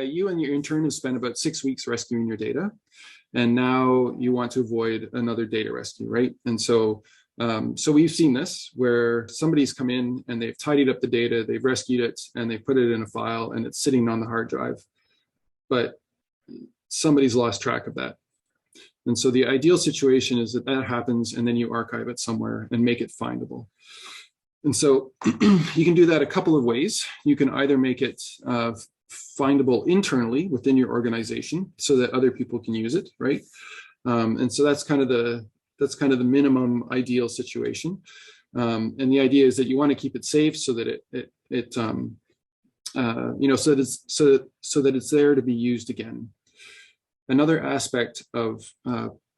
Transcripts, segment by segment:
you and your intern have spent about 6 weeks rescuing your data, and now you want to avoid another data rescue, right? And so we've seen this where somebody's come in and they've tidied up the data, they've rescued it, and they put it in a file, and it's sitting on the hard drive, but somebody's lost track of that. And so the ideal situation is that that happens, and then you archive it somewhere and make it findable. And so you can do that a couple of ways. You can either make it findable internally within your organization so that other people can use it, right? And so that's kind of the minimum ideal situation. And the idea is that you want to keep it safe so that so that it's there to be used again. Another aspect of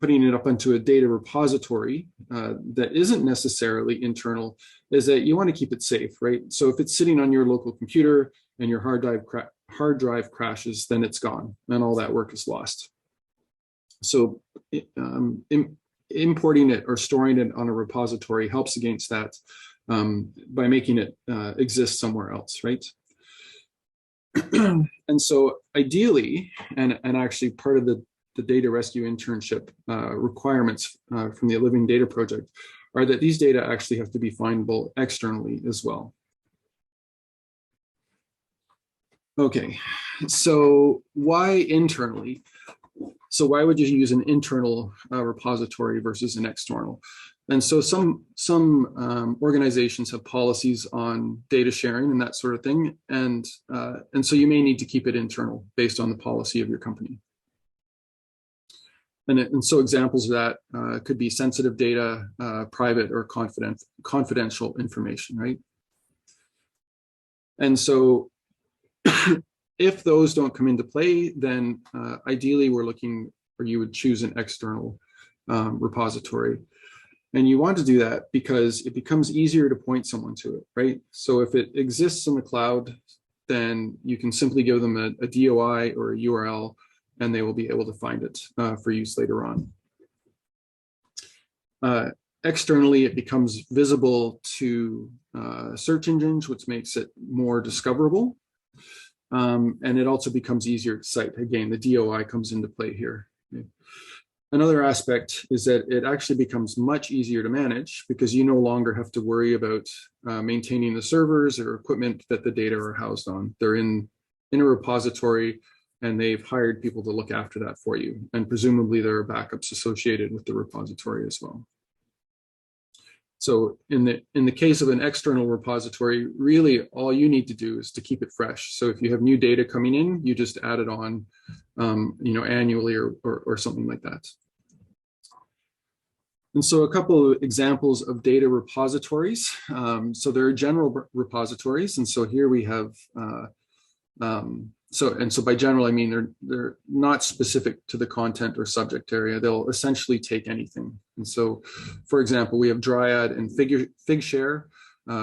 putting it up onto a data repository that isn't necessarily internal is that you want to keep it safe, right? So if it's sitting on your local computer and your hard drive crashes, then it's gone and all that work is lost. So importing it or storing it on a repository helps against that by making it exist somewhere else, right? And so ideally, and actually part of the data rescue internship requirements from the Living Data Project are that these data actually have to be findable externally as well. Okay, so why internally? So why would you use an internal repository versus an external? And so some organizations have policies on data sharing and that sort of thing, and so you may need to keep it internal based on the policy of your company. And so examples of that could be sensitive data, private or confidential information, right? And so if those don't come into play, then ideally we're looking, or you would choose an external repository. And you want to do that because it becomes easier to point someone to it, right? So if it exists in the cloud, then you can simply give them a DOI or a URL, and they will be able to find it for use later on. Externally, it becomes visible to search engines, which makes it more discoverable. And it also becomes easier to cite. Again, the DOI comes into play here. Okay. Another aspect is that it actually becomes much easier to manage because you no longer have to worry about maintaining the servers or equipment that the data are housed on. They're in a repository, and they've hired people to look after that for you. And presumably there are backups associated with the repository as well. So in the case of an external repository, really all you need to do is to keep it fresh. So if you have new data coming in, you just add it on, annually or something like that. And so a couple of examples of data repositories. So there are general repositories, and so here we have. So by general, I mean they're not specific to the content or subject area. They'll essentially take anything. And so, for example, we have Dryad and Figshare,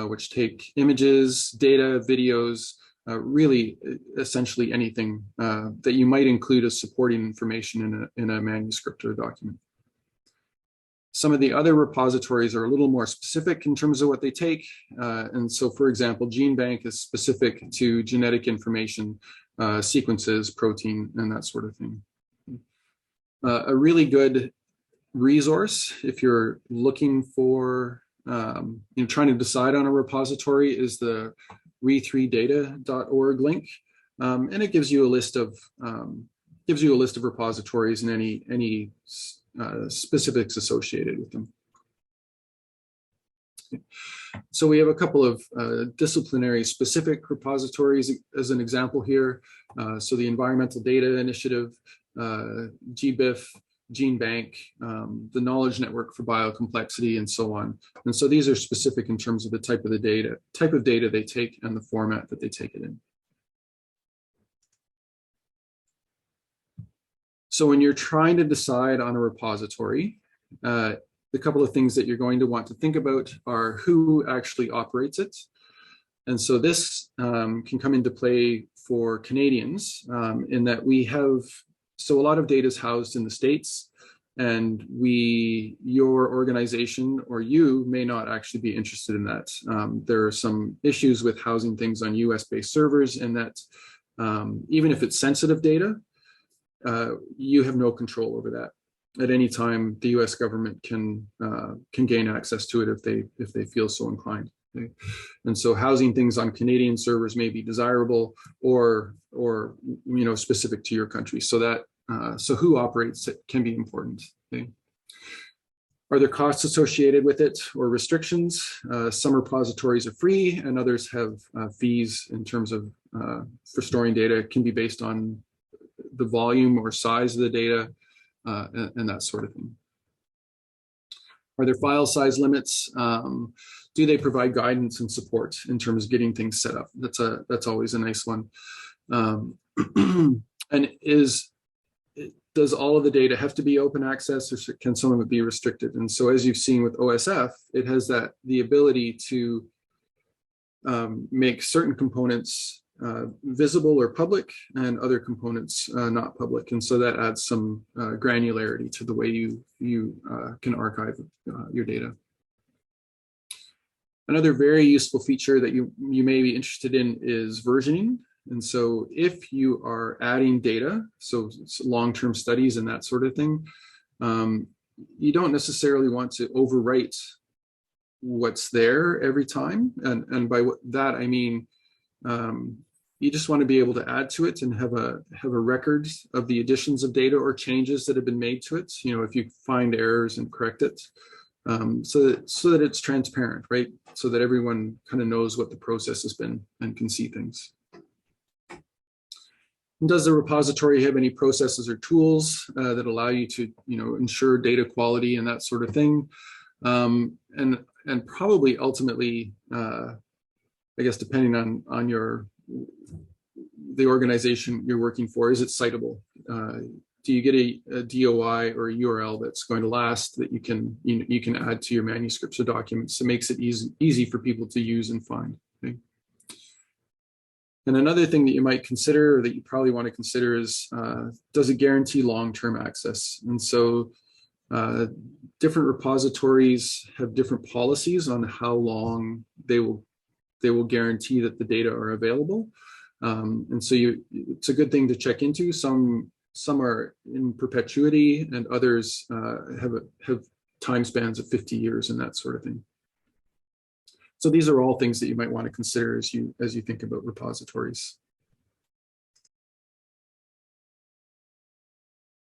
which take images, data, videos, really essentially anything that you might include as supporting information in a manuscript or a document. Some of the other repositories are a little more specific in terms of what they take. And so, for example, GeneBank is specific to genetic information, sequences, protein, and that sort of thing. A really good resource if you're looking for, trying to decide on a repository is the re3data.org link, and it gives you a list of repositories and any specifics associated with them. So we have a couple of disciplinary specific repositories as an example here. So the Environmental Data Initiative, GBIF, GeneBank, the Knowledge Network for Biocomplexity, and so on. And so these are specific in terms of the type of data they take and the format that they take it in. So when you're trying to decide on a repository, the couple of things that you're going to want to think about are who actually operates it. And so this can come into play for Canadians in that we have, so a lot of data is housed in the States, and your organization or you may not actually be interested in that. There are some issues with housing things on US-based servers, and that even if it's sensitive data, you have no control over that. At any time, the U.S. government can gain access to it if they feel so inclined. Okay? And so, housing things on Canadian servers may be desirable, or specific to your country. So that so who operates it can be important. Okay? Are there costs associated with it or restrictions? Some repositories are free, and others have fees in terms of for storing data. It can be based on the volume or size of the data, and that sort of thing. Are there file size limits? Do they provide guidance and support in terms of getting things set up? That's always a nice one. And does all of the data have to be open access, or can some of it be restricted? And so, as you've seen with OSF, it has the ability to make certain components visible or public, and other components not public. And so that adds some granularity to the way you can archive your data. Another very useful feature that you may be interested in is versioning. And so if you are adding data, so long-term studies and that sort of thing, you don't necessarily want to overwrite what's there every time. And by that, I mean, you just want to be able to add to it and have a record of the additions of data or changes that have been made to it. If you find errors, and correct it, so that it's transparent, right? So that everyone kind of knows what the process has been and can see things. And does the repository have any processes or tools that allow you to, ensure data quality and that sort of thing? And probably ultimately, I guess, depending on the organization you're working for, is it citable? Do you get a DOI or a URL that's going to last, that you can add to your manuscripts or documents? It makes it easy for people to use and find. Okay? And another thing that you might consider, or that you probably want to consider, is does it guarantee long-term access? And so different repositories have different policies on how long they will guarantee that the data are available. And so it's a good thing to check into. Some are in perpetuity, and others have time spans of 50 years and that sort of thing. So these are all things that you might want to consider as you think about repositories.